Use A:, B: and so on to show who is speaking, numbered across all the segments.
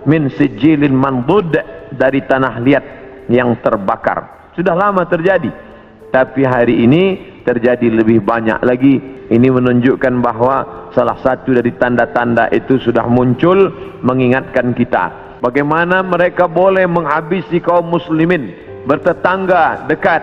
A: min sijilin mandud, dari tanah liat yang terbakar. Sudah lama terjadi, tapi hari ini terjadi lebih banyak lagi. Ini menunjukkan bahwa salah satu dari tanda-tanda itu sudah muncul, mengingatkan kita bagaimana mereka boleh menghabisi kaum muslimin bertetangga dekat,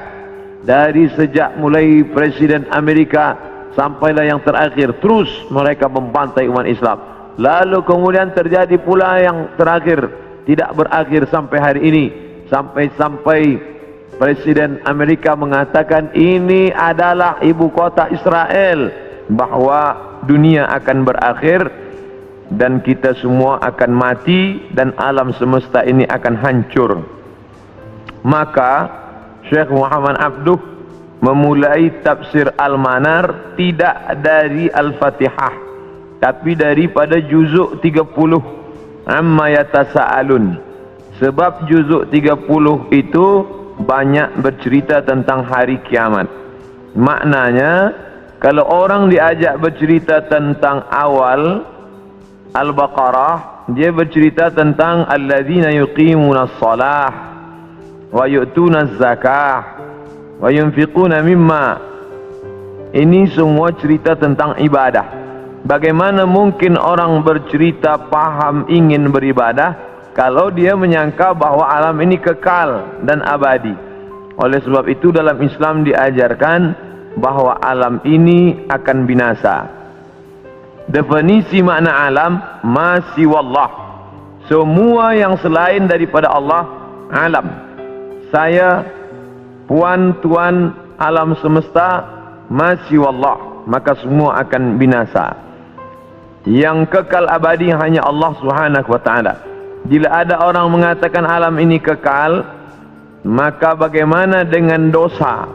A: dari sejak mulai Presiden Amerika sampailah yang terakhir, terus mereka membantai umat Islam. Lalu kemudian terjadi pula yang terakhir, tidak berakhir sampai hari ini, sampai Presiden Amerika mengatakan ini adalah ibu kota Israel, bahwa dunia akan berakhir dan kita semua akan mati dan alam semesta ini akan hancur. Maka Syekh Muhammad Abduh memulai tafsir Al-Manar tidak dari Al-Fatihah, tapi daripada juzuk 30 Amma Yatasa'alun. Sebab juzuk 30 itu banyak bercerita tentang hari kiamat. Maknanya kalau orang diajak bercerita tentang awal Al-Baqarah, dia bercerita tentang alladzina yuqimunas shalah wa yu'tunaz zakah wa yunfiquna mimma. Ini semua cerita tentang ibadah. Bagaimana mungkin orang bercerita paham ingin beribadah kalau dia menyangka bahwa alam ini kekal dan abadi? Oleh sebab itu dalam Islam diajarkan bahwa alam ini akan binasa. Definisi makna alam, ma siwallah, semua yang selain daripada Allah alam. Saya puan tuan alam semesta, ma siwallah, maka semua akan binasa. Yang kekal abadi hanya Allah Subhanahu wa taala. Bila ada orang mengatakan alam ini kekal, maka bagaimana dengan dosa?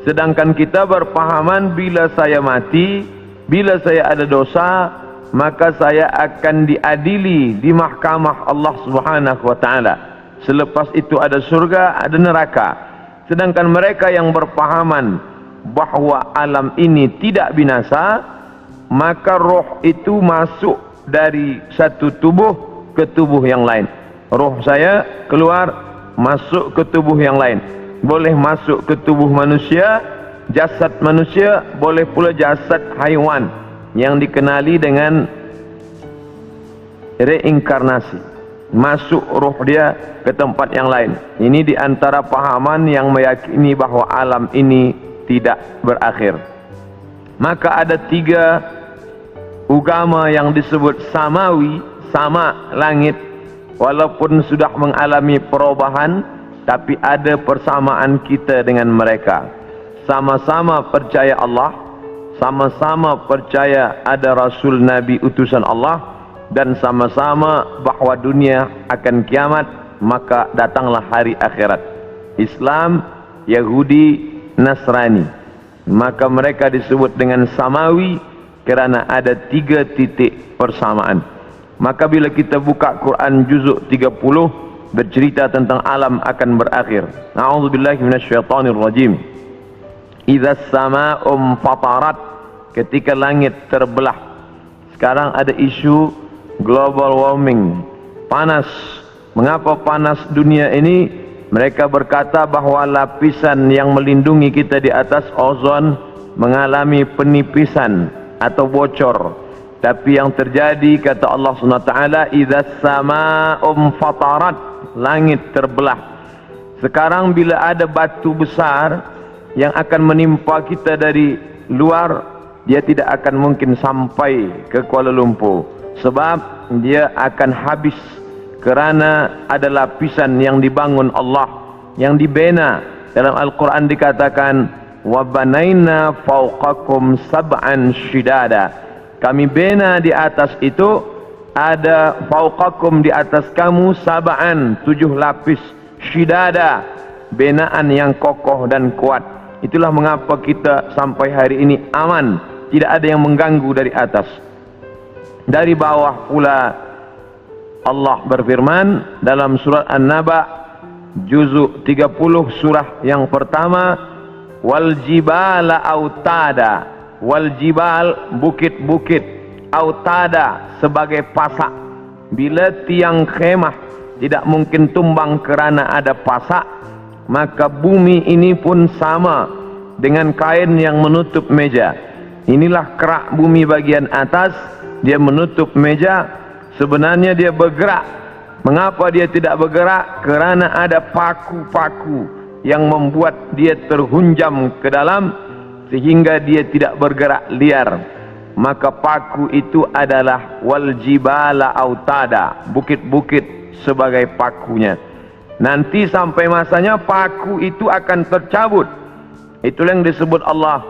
A: Sedangkan kita berpahaman bila saya mati, bila saya ada dosa, maka saya akan diadili di mahkamah Allah Subhanahu wa taala. Selepas itu ada surga, ada neraka. Sedangkan mereka yang berpahaman bahwa alam ini tidak binasa, maka roh itu masuk dari satu tubuh ke tubuh yang lain. Roh saya keluar masuk ke tubuh yang lain. Boleh masuk ke tubuh manusia, jasad manusia, boleh pula jasad haiwan yang dikenali dengan reinkarnasi. Masuk roh dia ke tempat yang lain. Ini di antara pahaman yang meyakini bahwa alam ini tidak berakhir. Maka ada 3 agama yang disebut samawi, sama langit, walaupun sudah mengalami perubahan, tapi ada persamaan kita dengan mereka. Sama-sama percaya Allah, sama-sama percaya ada Rasul Nabi utusan Allah, dan sama-sama bahwa dunia akan kiamat, maka datanglah hari akhirat. Islam, Yahudi, Nasrani, maka mereka disebut dengan samawi kerana ada 3 titik persamaan. Maka bila kita buka Quran juzuk 30 bercerita tentang alam akan berakhir. A'udzubillahi minasyaitonir rajim. Idza as-samaa'u fatarat, ketika langit terbelah. Sekarang ada isu global warming, panas. Mengapa panas dunia ini? Mereka berkata bahwa lapisan yang melindungi kita di atas ozon mengalami penipisan atau bocor. Tapi yang terjadi, kata Allah SWT, idza as-samaa'u fatarat, langit terbelah. Sekarang bila ada batu besar yang akan menimpa kita dari luar, dia tidak akan mungkin sampai ke Kuala Lumpur, sebab dia akan habis, kerana ada lapisan yang dibangun Allah, yang dibina. Dalam Al-Quran dikatakan, wa banaina fawqakum sab'an shidada, kami bina di atas itu, ada fauqakum di atas kamu, sab'an 7 lapis, shidada, binaan yang kokoh dan kuat. Itulah mengapa kita sampai hari ini aman, tidak ada yang mengganggu dari atas. Dari bawah pula Allah berfirman dalam surat An-Naba juzuk 30 surah yang pertama, wal jibala autada, wal jibal bukit-bukit, autada sebagai pasak. Bila tiang khemah tidak mungkin tumbang kerana ada pasak, maka bumi ini pun sama dengan kain yang menutup meja. Inilah kerak bumi bagian atas, dia menutup meja. Sebenarnya dia bergerak. Mengapa dia tidak bergerak? Kerana ada paku-paku yang membuat dia terhunjam ke dalam sehingga dia tidak bergerak liar. Maka paku itu adalah wal jibala autada, bukit-bukit sebagai pakunya. Nanti sampai masanya paku itu akan tercabut. Itulah yang disebut Allah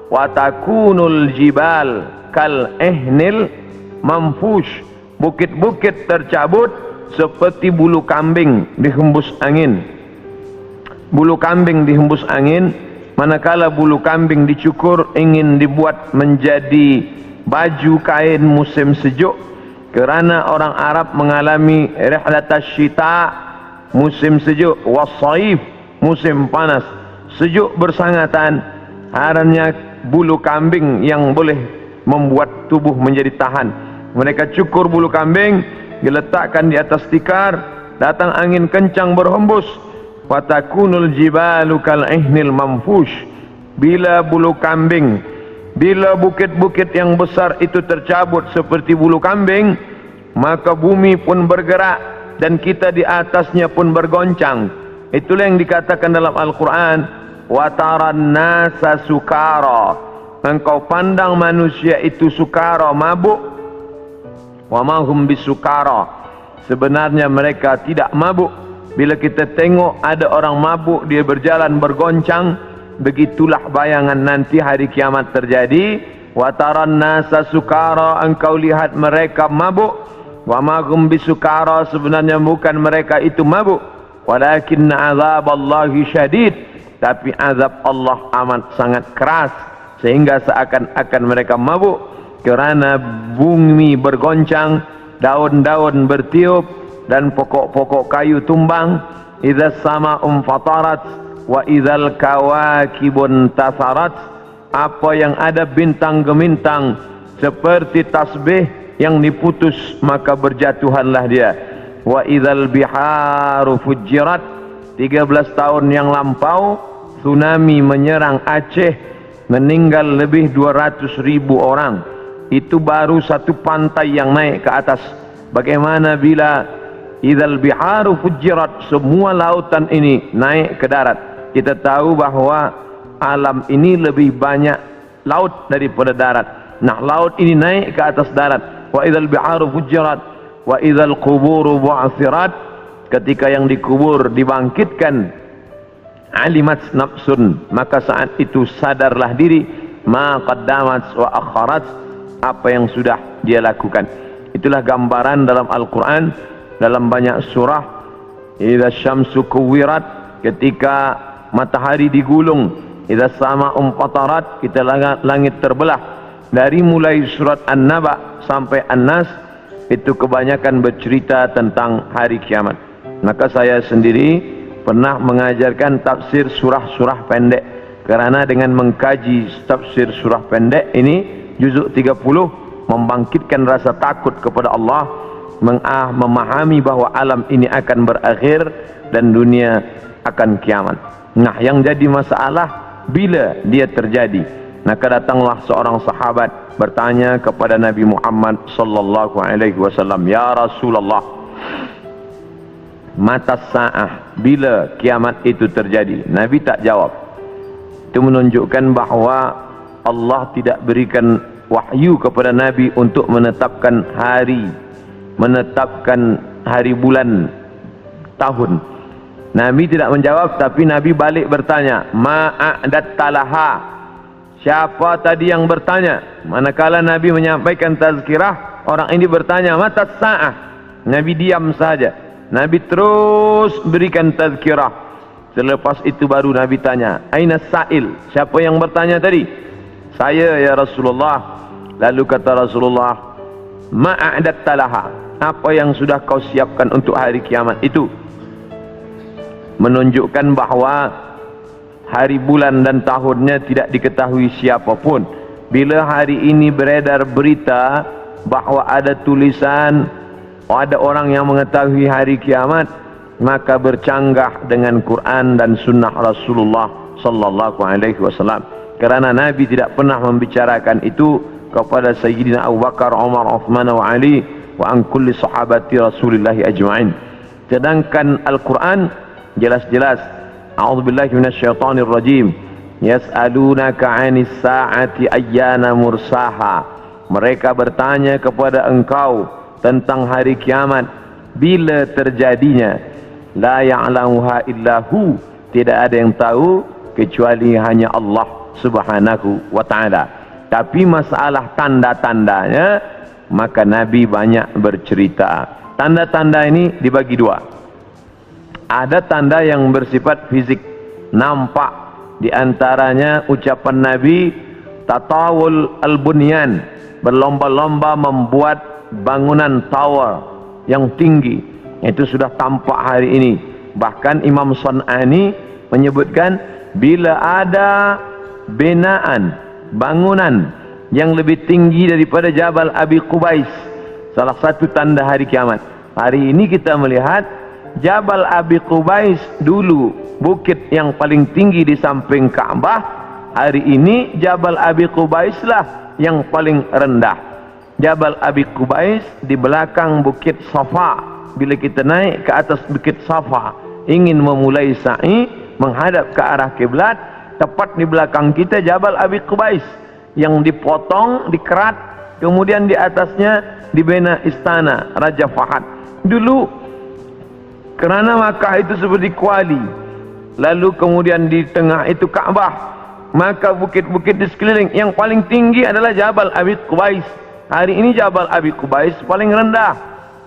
A: wa takunul jibal kal ihnil manfush. Bukit-bukit tercabut seperti bulu kambing dihembus angin. Bulu kambing dihembus angin, manakala bulu kambing dicukur ingin dibuat menjadi baju kain musim sejuk, kerana orang Arab mengalami rihlatas syita, musim sejuk, wasaif, musim panas. Sejuk bersangatan, haranya bulu kambing yang boleh membuat tubuh menjadi tahan. Mereka cukur bulu kambing, diletakkan di atas tikar, datang angin kencang berhembus. Watakunul jibalu kal ihnil manfush. Bila bulu kambing, bila bukit-bukit yang besar itu tercabut seperti bulu kambing, maka bumi pun bergerak dan kita di atasnya pun bergoncang. Itulah yang dikatakan dalam Al-Quran, wataran nasa sukara. Engkau pandang manusia itu sukara, mabuk. Wa ma hum bisukara. Sebenarnya mereka tidak mabuk. Bila kita tengok ada orang mabuk, dia berjalan bergoncang, begitulah bayangan nanti hari kiamat terjadi. Wataran nasa sukara, engkau lihat mereka mabuk. Wa ma hum bisukara, sebenarnya bukan mereka itu mabuk. Walakin azab Allahi syadid, tapi azab Allah amat sangat keras, sehingga seakan-akan mereka mabuk. Kerana bumi bergoncang, daun-daun bertiup, dan pokok-pokok kayu tumbang. Idza sama'um fatarat wa idzal kawakibun tasarat. Apa yang ada bintang gemintang seperti tasbih yang diputus, maka berjatuhanlah dia. Wa idzal biharu fujirat. 13 tahun yang lampau tsunami menyerang Aceh, meninggal lebih 200.000 orang. Itu baru satu pantai yang naik ke atas. Bagaimana bila idzal biharu fujirat, semua lautan ini naik ke darat? Kita tahu bahawa alam ini lebih banyak laut daripada darat. Nah, laut ini naik ke atas darat. Wa idzal biharu fujirat wa idzal quburu bu'athirat. Ketika yang dikubur dibangkitkan, alimat nafsun, maka saat itu sadarlah diri, ma qaddamat wa akharat, apa yang sudah dia lakukan. Itulah gambaran dalam Al-Quran, dalam banyak surah. Idza syamsu kuwirat, ketika matahari digulung. Idza sama'um fatarat, kita langit terbelah. Dari mulai surat An-Naba sampai An-Nas, itu kebanyakan bercerita tentang hari kiamat. Maka saya sendiri pernah mengajarkan tafsir surah-surah pendek, kerana dengan mengkaji tafsir surah pendek ini, juzuk 30, membangkitkan rasa takut kepada Allah, memahami bahawa alam ini akan berakhir dan dunia akan kiamat. Nah, yang jadi masalah bila dia terjadi. Maka datanglah seorang sahabat bertanya kepada Nabi Muhammad sallallahu alaihi wasallam, ya Rasulullah, mata sa'ah, bila kiamat itu terjadi? Nabi tak jawab. Itu menunjukkan bahawa Allah tidak berikan wahyu kepada Nabi untuk menetapkan hari, menetapkan hari, bulan, tahun. Nabi tidak menjawab, tapi Nabi balik bertanya, ma'adatta laha. Siapa tadi yang bertanya? Manakala Nabi menyampaikan tazkirah, orang ini bertanya, mata sa'ah. Nabi diam saja. Nabi terus berikan tazkirah. Selepas itu baru Nabi tanya, aina sa'il? Siapa yang bertanya tadi? Saya, ya Rasulullah. Lalu kata Rasulullah, ma'adatta laha. Apa yang sudah kau siapkan untuk hari kiamat itu? Menunjukkan bahawa hari, bulan dan tahunnya tidak diketahui siapapun. Bila hari ini beredar berita bahawa ada tulisan ada orang yang mengetahui hari kiamat, maka bercanggah dengan Quran dan sunnah Rasulullah sallallahu alaihi wasallam. Kerana Nabi tidak pernah membicarakan itu kepada Sayyidina Abu Bakar, Umar, Uthman wa Ali wa an kulli sahabati Rasulillah ajma'in. Sedangkan Al-Quran jelas-jelas, a'udzubillahi minasyaitonir rajim, yas'alunaka 'anis sa'ati ayyana mursaha. Mereka bertanya kepada engkau tentang hari kiamat, bila terjadinya. La ya'lamuha illahu, tidak ada yang tahu kecuali hanya Allah Subhanahu wa ta'ala. Tapi masalah tanda-tandanya, maka Nabi banyak bercerita. Tanda-tanda ini dibagi dua. Ada tanda yang bersifat fisik, nampak. Di antaranya ucapan Nabi, tatawul al-bunyan, berlomba-lomba membuat bangunan tower yang tinggi. Itu sudah tampak hari ini. Bahkan Imam San'ani menyebutkan, bila ada binaan, bangunan yang lebih tinggi daripada Jabal Abi Qubais, salah satu tanda hari kiamat. Hari ini kita melihat Jabal Abi Qubais dulu bukit yang paling tinggi di samping Ka'bah. Hari ini Jabal Abi Qubais lah yang paling rendah. Jabal Abi Qubais di belakang bukit Safa. Bila kita naik ke atas bukit Safa, ingin memulai sa'i menghadap ke arah kiblat, tepat di belakang kita Jabal Abi Qubais yang dipotong, dikerat, kemudian di atasnya dibina istana Raja Fahad. Dulu kerana Makkah itu seperti kuali, lalu kemudian di tengah itu Ka'bah, maka bukit-bukit di sekeliling yang paling tinggi adalah Jabal Abi Qubais. Hari ini Jabal Abi Qubais paling rendah,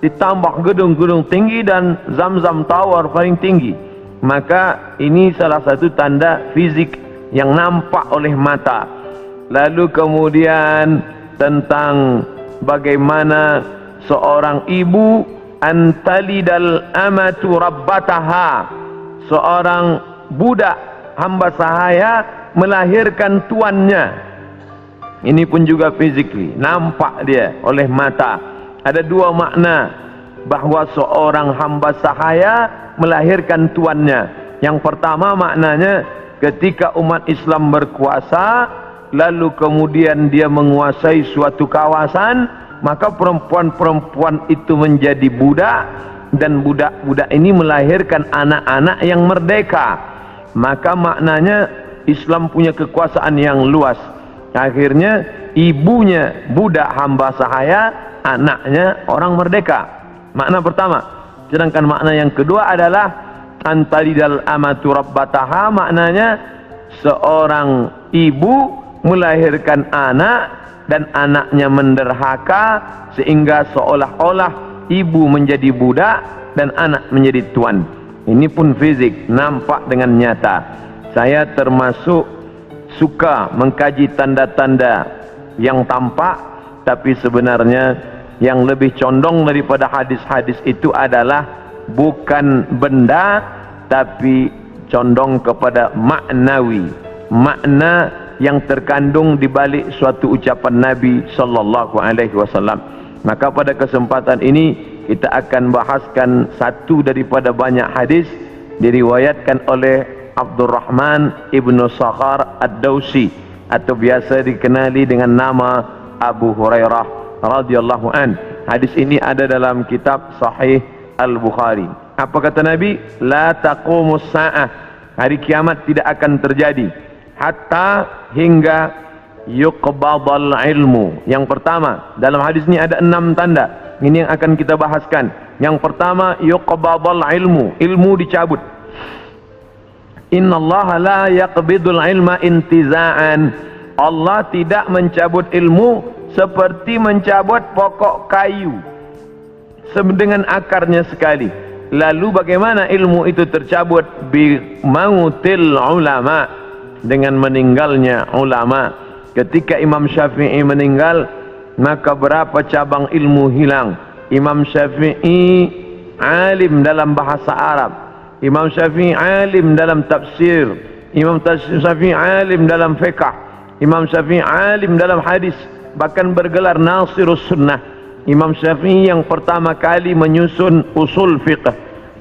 A: ditambah gedung-gedung tinggi dan Zamzam Tower paling tinggi. Maka ini salah satu tanda fisik yang nampak oleh mata. Lalu kemudian tentang bagaimana seorang ibu antalidal amatu rabbataha, seorang budak hamba sahaya melahirkan tuannya. Ini pun juga physically nampak dia oleh mata. Ada dua makna bahawa seorang hamba sahaya melahirkan tuannya. Yang pertama maknanya ketika umat Islam berkuasa, lalu kemudian dia menguasai suatu kawasan, maka perempuan-perempuan itu menjadi budak, dan budak-budak ini melahirkan anak-anak yang merdeka. Maka maknanya Islam punya kekuasaan yang luas. Akhirnya ibunya budak hamba sahaya, anaknya orang merdeka. Makna pertama. Sedangkan makna yang kedua adalah antalidal amatu rabbataha, maknanya seorang ibu melahirkan anak dan anaknya menderhaka, sehingga seolah-olah ibu menjadi budak dan anak menjadi tuan. Ini pun fisik, nampak dengan nyata. Saya termasuk suka mengkaji tanda-tanda yang tampak, tapi sebenarnya yang lebih condong daripada hadis-hadis itu adalah bukan benda, tapi condong kepada maknawi, makna yang terkandung di balik suatu ucapan Nabi sallallahu alaihi wasallam. Maka pada kesempatan ini kita akan bahaskan satu daripada banyak hadis diriwayatkan oleh Abdurrahman ibnu Sakhar Ad-Dawsi, atau biasa dikenali dengan nama Abu Hurairah radhiyallahu an. Hadis ini ada dalam kitab Sahih Al-Bukhari. Apa kata Nabi? La taqumus sa'ah, hari kiamat tidak akan terjadi hatta hingga yuqbadal ilmu. Yang pertama, dalam hadis ini ada 6 tanda. Ini yang akan kita bahaskan. Yang pertama, yuqbadal ilmu, ilmu dicabut. Innallaha la yaqbidul ilma intiza'an. Allah tidak mencabut ilmu seperti mencabut pokok kayu dengan akarnya sekali. Lalu bagaimana ilmu itu tercabut? Bi mautil ulama, dengan meninggalnya ulama. Ketika Imam Syafi'i meninggal, maka berapa cabang ilmu hilang. Imam Syafi'i alim dalam bahasa Arab, Imam Syafi'i alim dalam tafsir, Imam Syafi'i alim dalam fiqh, Imam Syafi'i alim dalam hadis, bahkan bergelar Nasirus Sunnah. Imam Syafi'i yang pertama kali menyusun usul fiqh,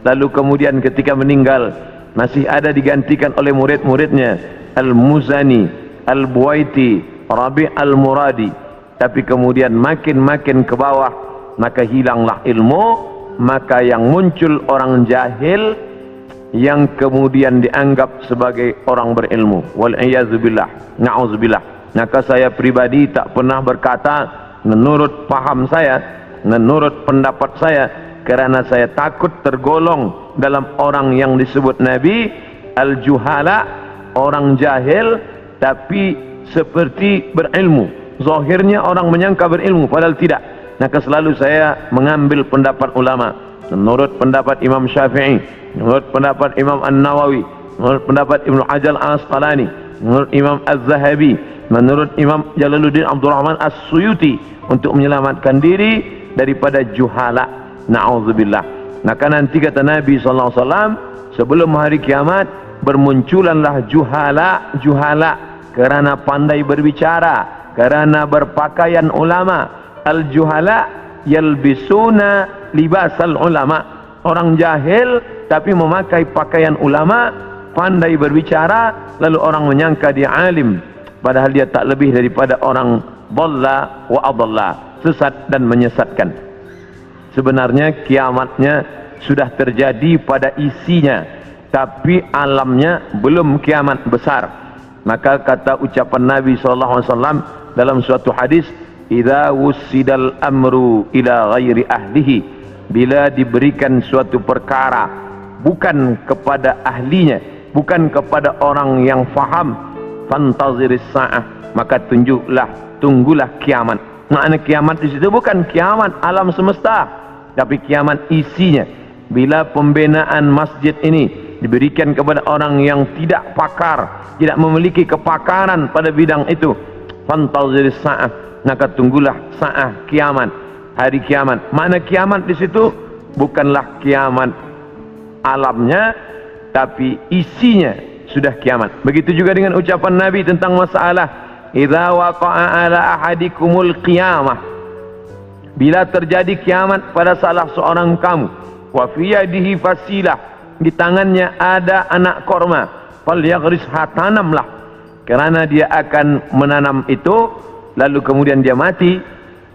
A: lalu kemudian ketika meninggal masih ada digantikan oleh murid-muridnya Al-Muzani, Al-Buwaiti, Rabi' Al-Muradi. Tapi kemudian makin ke bawah maka hilanglah ilmu, maka yang muncul orang jahil yang kemudian dianggap sebagai orang berilmu. Wal'iyadzubillah, na'udzubillah. Maka saya pribadi tak pernah berkata menurut paham saya, menurut pendapat saya, kerana saya takut tergolong dalam orang yang disebut Nabi al-juhala, orang jahil tapi seperti berilmu. Zahirnya orang menyangka berilmu padahal tidak. Maka selalu saya mengambil pendapat ulama. Menurut pendapat Imam Syafi'i, menurut pendapat Imam An-Nawawi, menurut pendapat Ibnu Hajar Al-Asqalani, menurut Imam Az-Zahabi, menurut Imam Jalaluddin Abdul Rahman As-Suyuti, untuk menyelamatkan diri daripada juhala. Na'udzubillah. Maka nanti kata Nabi SAW, sebelum hari kiamat bermunculanlah juhala kerana pandai berbicara, kerana berpakaian ulama. Al-juhala yalbisuna libasal ulama, orang jahil tapi memakai pakaian ulama, pandai berbicara, lalu orang menyangka dia alim, padahal dia tak lebih daripada orang dhalla wa adalla, sesat dan menyesatkan. Sebenarnya kiamatnya sudah terjadi pada isinya, tapi alamnya belum kiamat besar. Maka kata ucapan Nabi SAW dalam suatu hadis, idza wussidal amru ila ghairi ahlihi, bila diberikan suatu perkara bukan kepada ahlinya, bukan kepada orang yang faham, fantaziris sa'ah, maka tunggulah kiamat. Makna kiamat di situ bukan kiamat alam semesta, tapi kiamat isinya. Bila pembinaan masjid ini diberikan kepada orang yang tidak pakar, tidak memiliki kepakaran pada bidang itu, fantaziris sa'ah, maka tunggulah sa'ah, kiamat, hari kiamat. Mana kiamat di situ bukanlah kiamat alamnya, tapi isinya sudah kiamat. Begitu juga dengan ucapan Nabi tentang masalah idza waqa'a ala ahadikumul qiyamah, bila terjadi kiamat pada salah seorang kamu, wa fi yadihi fasilah, di tangannya ada anak korma, falyaghrisha, tanamlah, kerana dia akan menanam itu lalu kemudian dia mati.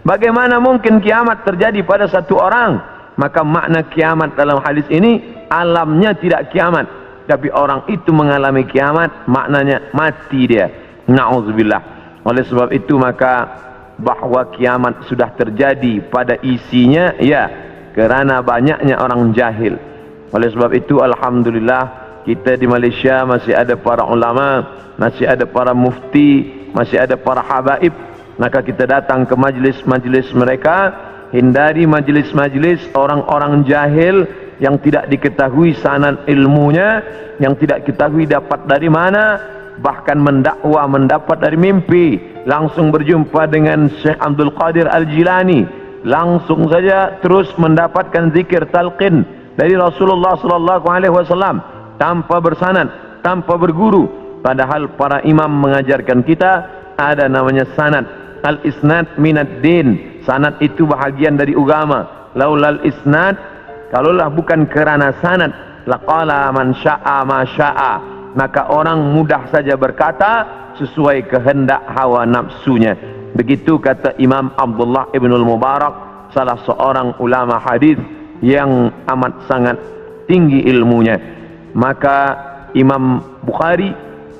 A: Bagaimana mungkin kiamat terjadi pada satu orang? Maka makna kiamat dalam hadis ini alamnya tidak kiamat, tapi orang itu mengalami kiamat, maknanya mati dia. Na'udzubillah. Oleh sebab itu maka bahwa kiamat sudah terjadi pada isinya, ya, kerana banyaknya orang jahil. Oleh sebab itu alhamdulillah kita di Malaysia masih ada para ulama, masih ada para mufti, masih ada para habaib. Maka kita datang ke majlis-majlis mereka, hindari majlis-majlis orang-orang jahil yang tidak diketahui sanad ilmunya, yang tidak diketahui dapat dari mana, bahkan mendakwa mendapat dari mimpi. Langsung berjumpa dengan Syekh Abdul Qadir Al-Jilani, langsung saja terus mendapatkan zikir talqin dari Rasulullah SAW tanpa bersanad, tanpa berguru. Padahal para imam mengajarkan kita ada namanya sanad. Al-isnad minad din, sanad itu bahagian dari agama. Laulal isnad, kalaulah bukan kerana sanad, laqala man sya'a ma sya'a, maka orang mudah saja berkata sesuai kehendak hawa nafsunya. Begitu kata Imam Abdullah Ibnul Mubarak, salah seorang ulama hadis yang amat sangat tinggi ilmunya. Maka Imam Bukhari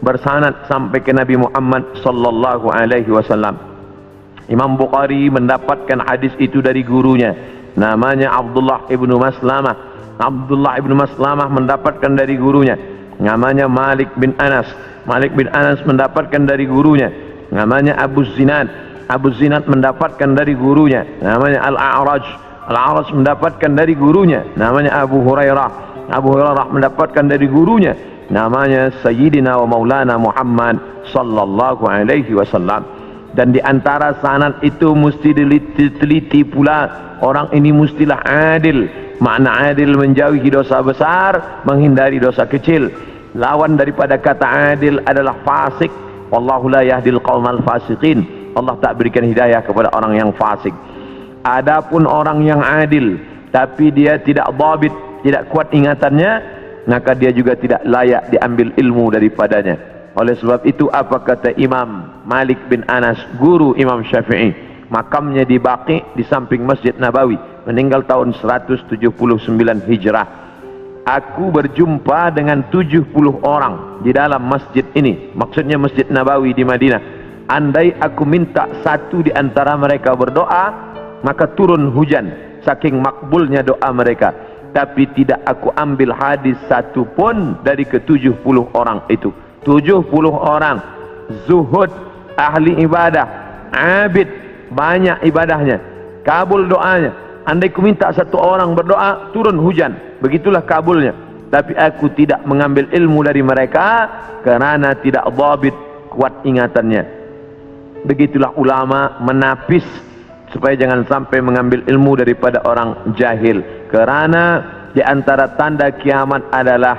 A: bersanad sampai ke Nabi Muhammad sallallahu alaihi wasallam. Imam Bukhari mendapatkan hadis itu dari gurunya, namanya Abdullah Ibnu Maslamah. Abdullah Ibnu Maslamah mendapatkan dari gurunya, namanya Malik bin Anas. Malik bin Anas mendapatkan dari gurunya, namanya Abu Zinad. Abu Zinad mendapatkan dari gurunya, namanya Al-A'raj. Al-A'raj mendapatkan dari gurunya, namanya Abu Hurairah. Abu Hurairah mendapatkan dari gurunya, namanya Sayyidina wa Maulana Muhammad sallallahu alaihi wasallam. Dan di antara sanad itu mesti diteliti pula, orang ini mestilah adil. Makna adil menjauhi dosa besar, menghindari dosa kecil. Lawan daripada kata adil adalah fasik. Wallahu la yahdil qaumal fasiqin. Allah tak berikan hidayah kepada orang yang fasik. Adapun orang yang adil tapi dia tidak dhabit, tidak kuat ingatannya, maka dia juga tidak layak diambil ilmu daripadanya. Oleh sebab itu apa kata Imam Malik bin Anas, guru Imam Syafi'i, makamnya di Baqi di samping Masjid Nabawi, meninggal tahun 179 Hijrah. Aku berjumpa dengan 70 orang di dalam masjid ini, maksudnya Masjid Nabawi di Madinah. Andai aku minta satu di antara mereka berdoa, maka turun hujan, saking makbulnya doa mereka. Tapi tidak aku ambil hadis satu pun dari ke-70 orang itu. 70 orang zuhud, ahli ibadah, abid, banyak ibadahnya, kabul doanya. Andai ku minta satu orang berdoa, turun hujan, begitulah kabulnya. Tapi aku tidak mengambil ilmu dari mereka kerana tidak dhabit, kuat ingatannya. Begitulah ulama menapis supaya jangan sampai mengambil ilmu daripada orang jahil. Kerana di antara tanda kiamat adalah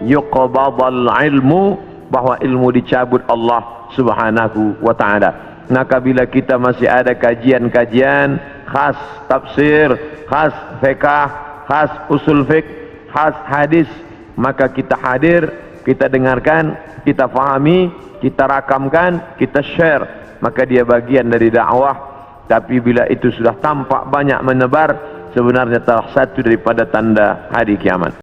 A: yuqbadal ilmu, bahwa ilmu dicabut Allah Subhanahu wa ta'ala. Maka bila kita masih ada kajian-kajian khas tafsir, khas fiqh, khas usul fiqh, khas hadis, maka kita hadir, kita dengarkan, kita fahami, kita rakamkan, kita share, maka dia bagian dari dakwah. Tapi bila itu sudah tampak banyak menebar, sebenarnya salah satu daripada tanda hari kiamat.